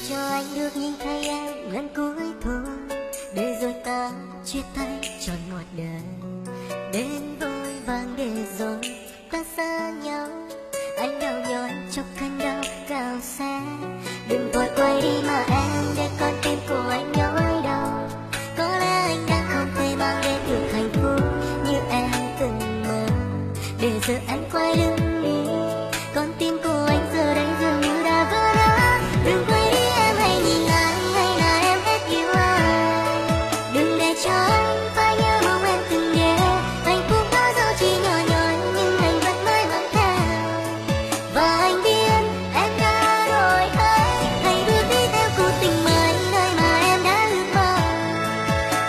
cho anh được nhìn thấy em lần cuối thôi, để rồi ta chia tay trọn một đời. Đến vội vàng để rồi ta xa nhau, anh đau nhói cho cơn đau cao xa. Đừng vội quay đi mà em, để con tim của anh nhói đau. Có lẽ anh đang không thể mang đến được hạnh phúc như em từng mơ, để giờ anh quay lưng đi, con tim của anh giờ đây dường như đã vỡ nát. Đừng quay đi em, hãy nhìn anh, hay là em hết yêu anh. Đừng để cho anh phải nhớ mong em từng nhé. Hạnh phúc đó dẫu chỉ nhỏ nhoi nhưng anh vẫn mãi mang theo. Và anh biết em đã đổi thay, hãy bước đi theo cuộc tình mới, nơi mà em đã ước mơ.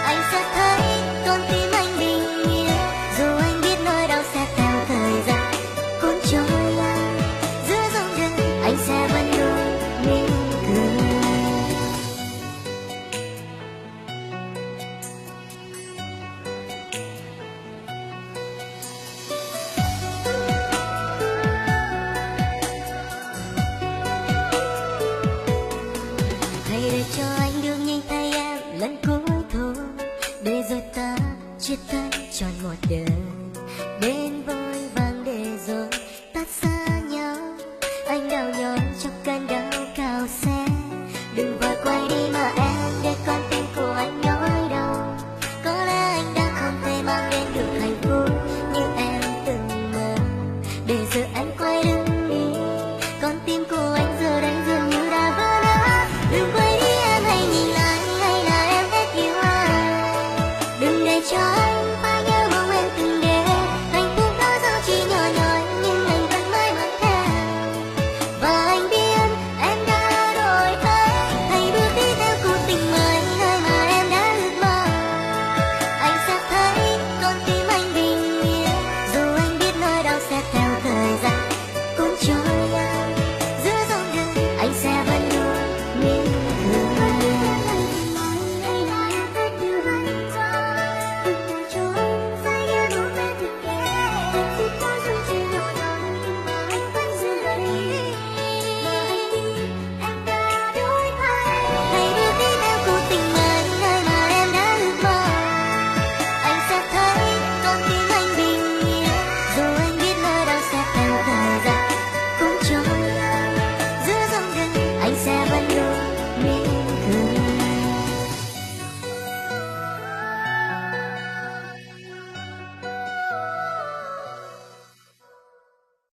Anh sẽ thấy con tim anh bình yên, dù anh biết nỗi đau sẽ theo thời gian cuốn trôi anh. Giữa dòng đời anh sẽ vẫn luôn mỉm cười. Hãy để cho anh được nhìn thấy em lần cuối thôi, để rồi ta chia tay trọn một đời. Đến vội vàng để rồi ta xa nhau, anh đau nhói trong cơn đau cao xe. Đừng vội quay đi